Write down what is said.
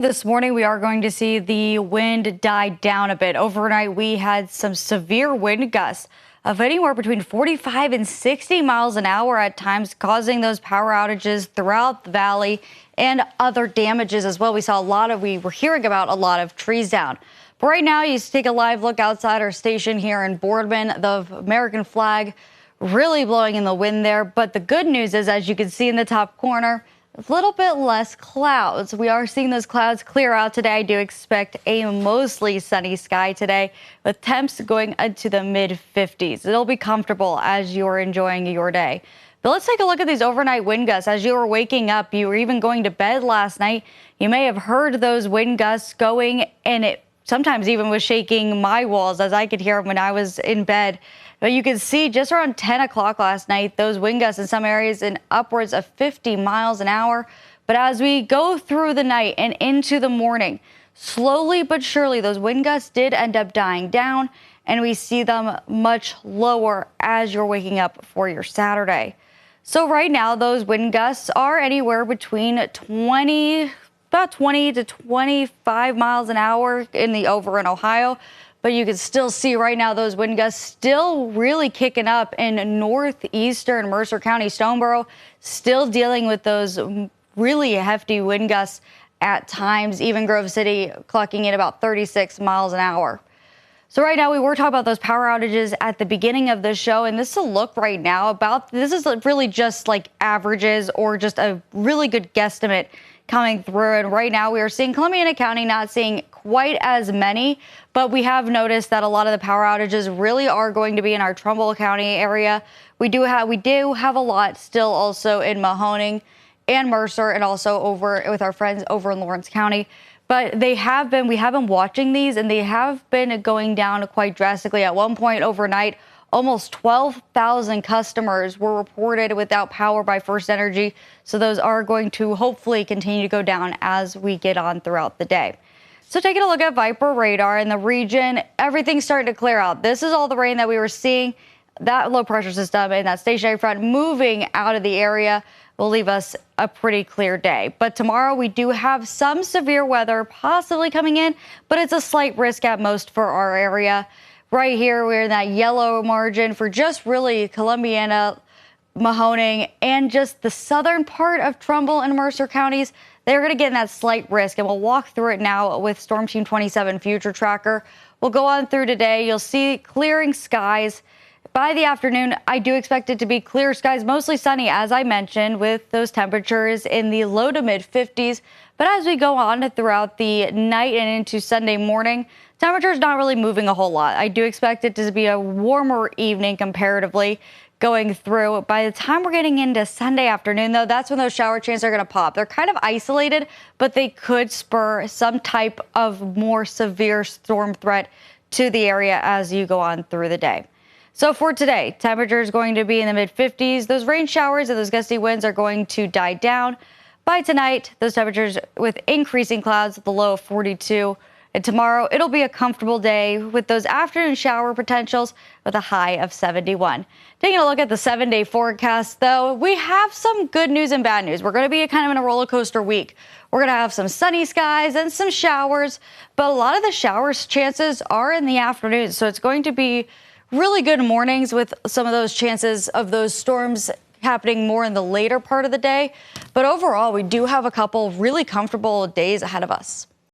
This morning, we are going to see the wind die down a bit. Overnight, we had some severe wind gusts of anywhere between 45 and 60 miles an hour at times, causing those power outages throughout the valley and other damages as well. We were hearing about a lot of trees down. But right now, you take a live look outside our station here in Boardman, the American flag really blowing in the wind there. But the good news is, as you can see in the top corner, a little bit less clouds. We are seeing those clouds clear out today. I do expect a mostly sunny sky today with temps going into the mid-50s. It'll be comfortable as you're enjoying your day. But let's take a look at these overnight wind gusts. As you were waking up, you were even going to bed last night, you may have heard those wind gusts going, and it sometimes even was shaking my walls, as I could hear them when I was in bed. But you can see just around 10 o'clock last night, those wind gusts in some areas in upwards of 50 miles an hour. But as we go through the night and into the morning, slowly but surely, those wind gusts did end up dying down, and we see them much lower as you're waking up for your Saturday. So right now, those wind gusts are anywhere between about 20 to 25 miles an hour over in Ohio. But you can still see right now those wind gusts still really kicking up in northeastern Mercer County, Stoneboro, still dealing with those really hefty wind gusts at times, even Grove City clocking in about 36 miles an hour. So right now we were talking about those power outages at the beginning of the show, and this is a look right now this is really just like averages or just a really good guesstimate coming through. And right now we are seeing Columbiana County not seeing quite as many, but we have noticed that a lot of the power outages really are going to be in our Trumbull County area. We do have a lot still also in Mahoning and Mercer, and also over with our friends over in Lawrence County. But we have been watching these, and they have been going down quite drastically. At one point overnight, almost 12,000 customers were reported without power by First Energy. So those are going to hopefully continue to go down as we get on throughout the day. So taking a look at Viper radar in the region, everything's starting to clear out. This is all the rain that we were seeing. That low pressure system and that stationary front moving out of the area will leave us a pretty clear day. But tomorrow we do have some severe weather possibly coming in, but it's a slight risk at most for our area. Right here, we're in that yellow margin for just really Columbiana, Mahoning, and just the southern part of Trumbull and Mercer counties. They're going to get in that slight risk, and we'll walk through it now with Storm Team 27 Future Tracker. We'll go on through today. You'll see clearing skies. By the afternoon, I do expect it to be clear skies, mostly sunny, as I mentioned, with those temperatures in the low to mid 50s. But as we go on throughout the night and into Sunday morning, temperatures not really moving a whole lot. I do expect it to be a warmer evening comparatively going through. By the time we're getting into Sunday afternoon, though, that's when those shower chances are going to pop. They're kind of isolated, but they could spur some type of more severe storm threat to the area as you go on through the day. So for today, temperature is going to be in the mid 50s. Those rain showers and those gusty winds are going to die down. By tonight, those temperatures with increasing clouds at the low of 42. And tomorrow, it'll be a comfortable day with those afternoon shower potentials with a high of 71. Taking a look at the 7-day forecast, though, we have some good news and bad news. We're going to be kind of in a roller coaster week. We're going to have some sunny skies and some showers, but a lot of the showers chances are in the afternoon. So it's going to be really good mornings with some of those chances of those storms happening more in the later part of the day. But overall, we do have a couple really comfortable days ahead of us.